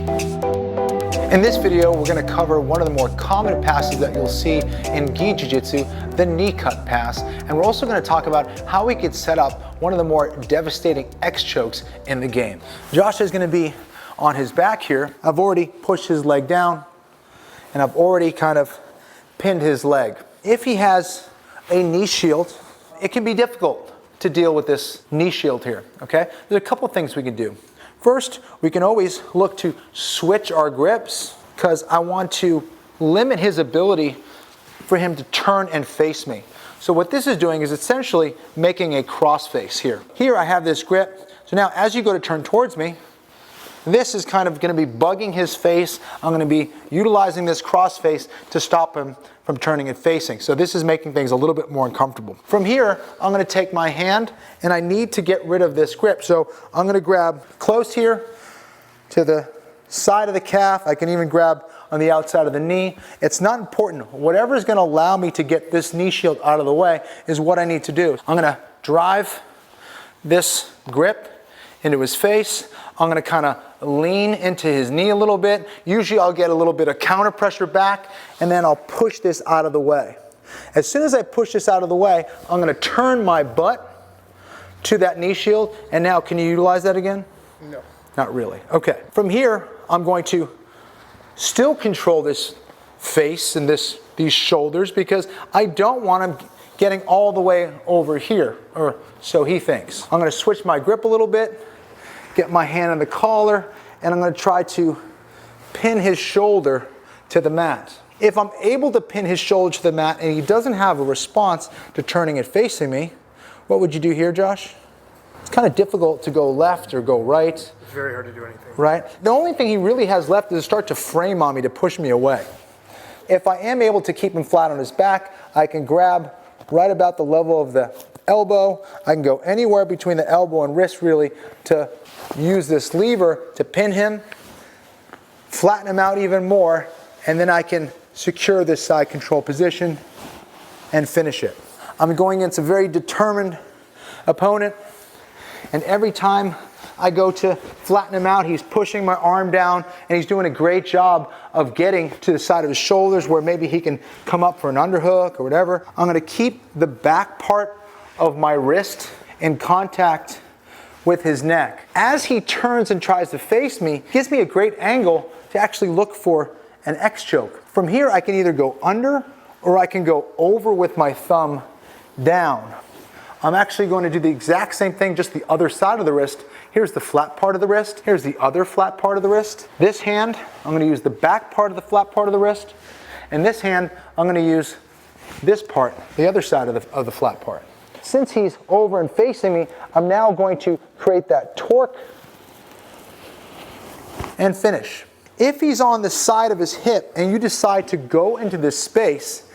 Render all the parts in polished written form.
In this video, we're going to cover one of the more common passes that you'll see in gi jiu-jitsu, the knee cut pass. And we're also going to talk about how we could set up one of the more devastating X chokes in the game. Josh is going to be on his back here. I've already pushed his leg down and I've already kind of pinned his leg. If he has a knee shield, it can be difficult to deal with this knee shield here, okay? There's a couple things we can do. First, we can always look to switch our grips because I want to limit his ability for him to turn and face me. So what this is doing is essentially making a cross face here. Here I have this grip. So now as you go to turn towards me, this is kind of going to be bugging his face. I'm going to be utilizing this cross face to stop him from turning and facing. So this is making things a little bit more uncomfortable. From here, I'm going to take my hand and I need to get rid of this grip. So I'm going to grab close here to the side of the calf. I can even grab on the outside of the knee. It's not important. Whatever is going to allow me to get this knee shield out of the way is what I need to do. I'm going to drive this grip into his face. I'm going to kind of lean into his knee a little bit. Usually I'll get a little bit of counter pressure back and then I'll push this out of the way. As soon as I push this out of the way, I'm going to turn my butt to that knee shield. And now, can you utilize that again? No. Not really. Okay. From here, I'm going to still control this face and these shoulders because I don't want him getting all the way over here, or so he thinks. I'm going to switch my grip a little bit, get my hand on the collar, and I'm going to try to pin his shoulder to the mat. If I'm able to pin his shoulder to the mat and he doesn't have a response to turning and facing me, what would you do here, Josh? It's kind of difficult to go left or go right. It's very hard to do anything. Right? The only thing he really has left is to start to frame on me to push me away. If I am able to keep him flat on his back, I can grab right about the level of the elbow. I can go anywhere between the elbow and wrist really to use this lever to pin him, flatten him out even more, and then I can secure this side control position and finish it. I'm going against a very determined opponent, and every time I go to flatten him out, he's pushing my arm down and he's doing a great job of getting to the side of his shoulders where maybe he can come up for an underhook or whatever. I'm going to keep the back part of my wrist in contact with his neck. As he turns and tries to face me, it gives me a great angle to actually look for an X choke. From here, I can either go under or I can go over with my thumb down. I'm actually going to do the exact same thing, just the other side of the wrist. Here's the flat part of the wrist. Here's the other flat part of the wrist. This hand, I'm going to use the back part of the flat part of the wrist. And this hand, I'm going to use this part, the other side of the flat part. Since he's over and facing me, I'm now going to create that torque and finish. If he's on the side of his hip and you decide to go into this space,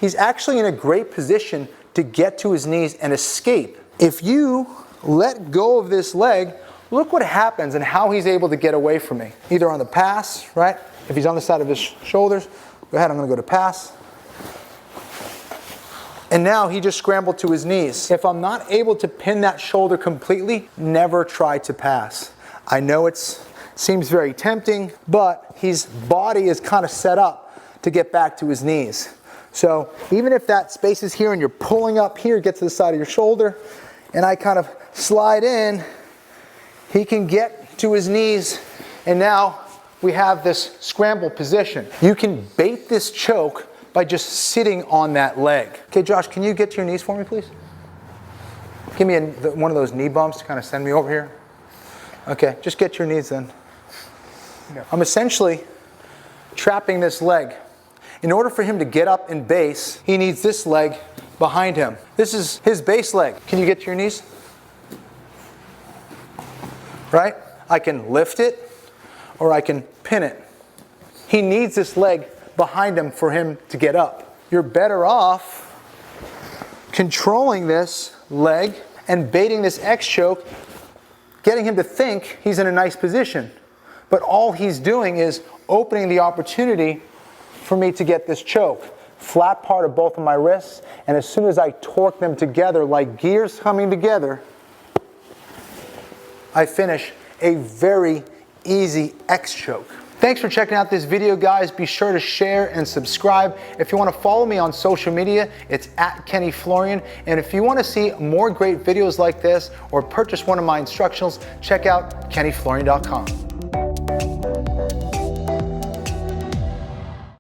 he's actually in a great position to get to his knees and escape. If you let go of this leg, look what happens and how he's able to get away from me. Either on the pass, right? If he's on the side of his shoulders, go ahead, I'm going to go to pass. And now he just scrambled to his knees. If I'm not able to pin that shoulder completely, never try to pass. I know it seems very tempting, but his body is kind of set up to get back to his knees. So even if that space is here and you're pulling up here, get to the side of your shoulder, and I kind of slide in, he can get to his knees, and now we have this scramble position. You can bait this choke by just sitting on that leg. Okay, Josh, can you get to your knees for me, please? Give me one of those knee bumps to kind of send me over here. Okay, just get to your knees then. I'm essentially trapping this leg. In order for him to get up and base, he needs this leg behind him. This is his base leg. Can you get to your knees? Right? I can lift it or I can pin it. He needs this leg behind him for him to get up. You're better off controlling this leg and baiting this X choke, getting him to think he's in a nice position. But all he's doing is opening the opportunity for me to get this choke. Flat part of both of my wrists, and as soon as I torque them together like gears coming together, I finish a very easy X choke. Thanks for checking out this video, guys. Be sure to share and subscribe. If you want to follow me on social media, it's @KennyFlorian. And if you want to see more great videos like this or purchase one of my instructionals, check out KennyFlorian.com.